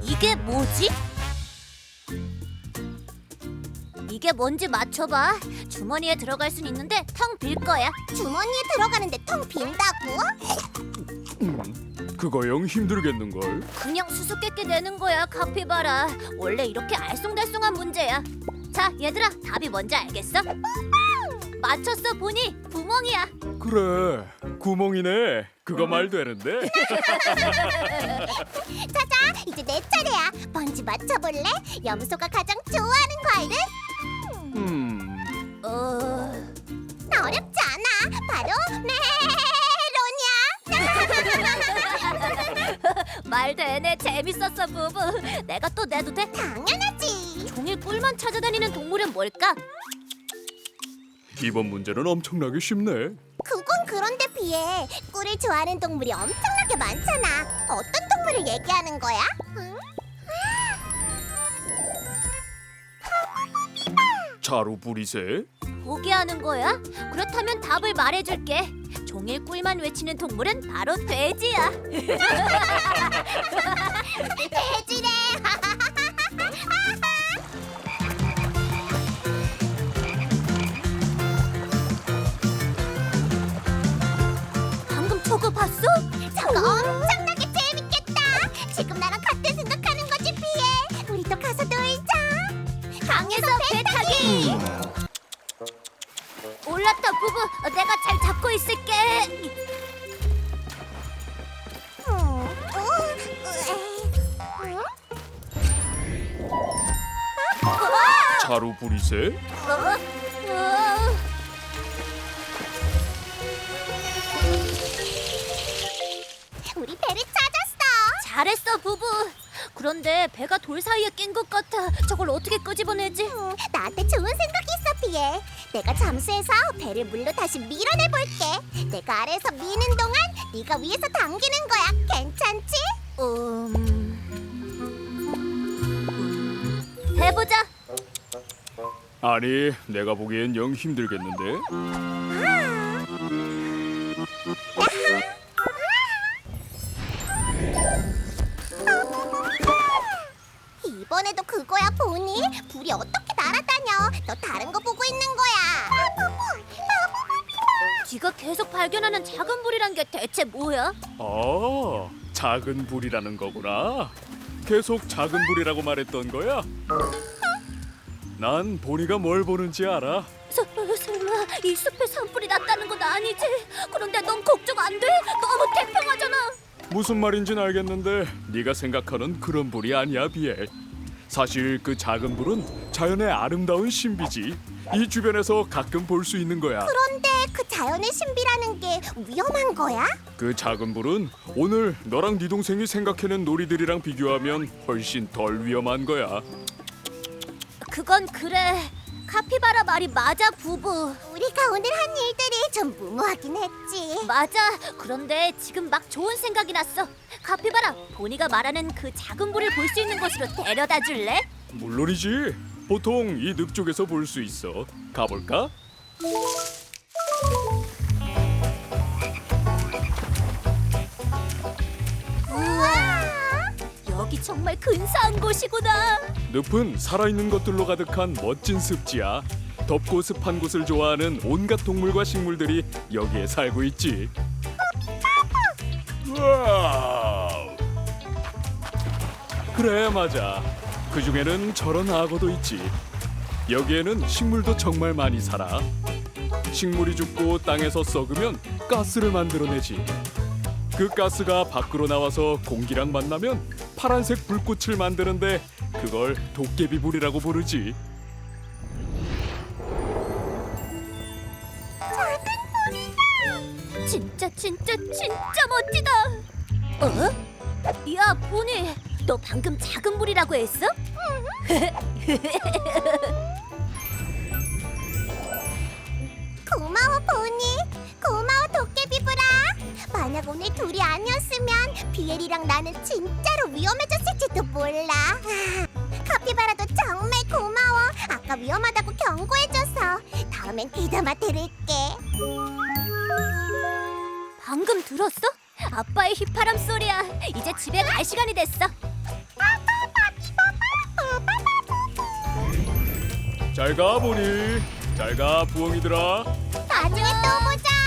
이게 뭐지? 이게 뭔지 맞춰봐. 주머니에 들어갈 순 있는데 텅 빌 거야. 주머니에 들어가는데 텅 빈다고? 그거 영 힘들겠는걸? 그냥 수수께끼 내는 거야, 카피바라. 원래 이렇게 알쏭달쏭한 문제야. 자, 얘들아, 답이 뭔지 알겠어? 맞췄어, 보니 구멍이야. 그래, 구멍이네. 그거 말 되는데? 자자, 이제 내 차례야. 번지 맞춰볼래? 염소가 가장 좋아하는 과일은? 나 어렵지 않아. 바로 메론이야. 말 되네. 재밌었어, 부부. 내가 또 내도 돼? 당연하지. 종일 꿀만 찾아다니는 동물은 뭘까? 이번 문제는 엄청나게 쉽네. 그건 그런데 비해 꿀을 좋아하는 동물이 엄청나게 많잖아. 어떤 동물을 얘기하는 거야? 응? 자루부리새? 포기하는 거야? 그렇다면 답을 말해줄게. 종일 꿀만 외치는 동물은 바로 돼지야. 돼지래. 방금 저거 봤어? 저거 엄청나게 재밌겠다. 지금 나랑 같은 생각하는 거지, 비에. 우리도 가서 놀자. 강에서 배 타기. 올랐다, 부부. 내가 잘 잡고 있을게. 자루부리새? 우리 배를 찾았어. 잘했어, 부부. 그런데 배가 돌 사이에 낀 것 같아. 저걸 어떻게 끄집어내지? 나한테 좋은 생각이 있어, 비에. 내가 잠수해서 배를 물로 다시 밀어내볼게. 내가 아래에서 미는 동안 네가 위에서 당기는 거야. 괜찮지? 해보자. 아니, 내가 보기엔 영 힘들겠는데? 이번에도 그거야, 보니? 불이 어떻게 날아다녀? 너 다른 거 보고 있는 거야. 네가 계속 발견하는 작은 불이란 게 대체 뭐야? 아, 작은 불이라는 거구나. 계속 작은 불이라고 말했던 거야? 난 보니가 뭘 보는지 알아. 설마 이 숲에 산불이 났다는 건 아니지? 그런데 넌 걱정 안 돼? 너무 태평하잖아. 무슨 말인지는 알겠는데 네가 생각하는 그런 불이 아니야, 비엘. 사실 그 작은 불은 자연의 아름다운 신비지. 이 주변에서 가끔 볼 수 있는 거야. 그런데 그 자연의 신비라는 게 위험한 거야? 그 작은 불은 오늘 너랑 네 동생이 생각해낸 놀이들이랑 비교하면 훨씬 덜 위험한 거야. 그건 그래. 카피바라 말이 맞아, 부부. 우리가 오늘 한 일들이 좀 무모하긴 했지. 맞아. 그런데 지금 막 좋은 생각이 났어. 카피바라, 보니가 말하는 그 작은 불을 볼 수 있는 곳으로 데려다 줄래? 물론이지. 보통 이 늪쪽에서 볼 수 있어. 가볼까? 우와, 여기 정말 근사한 곳이구나. 늪은 살아있는 것들로 가득한 멋진 습지야. 덥고 습한 곳을 좋아하는 온갖 동물과 식물들이 여기에 살고 있지. 와우. 그래, 맞아. 그 중에는 저런 악어도 있지. 여기에는 식물도 정말 많이 살아. 식물이 죽고 땅에서 썩으면 가스를 만들어내지. 그 가스가 밖으로 나와서 공기랑 만나면 파란색 불꽃을 만드는데 그걸 도깨비불이라고 부르지. 진짜 멋지다. 야, 보니, 너 방금 작은 불이라고 했어? 고마워, 보니. 고마워, 도깨비브라. 만약 오늘 둘이 아니었으면 비엘이랑 나는 진짜로 위험해졌을지도 몰라. 카피바라도 정말 고마워. 아까 위험하다고 경고해줘서. 다음엔 귀담아 들을게. 방금 들었어? 아빠의 휘파람 소리야. 이제 집에 갈 시간이 됐어. 잘 가 보니. 잘 가 부엉이들아. 나중에 또 보자.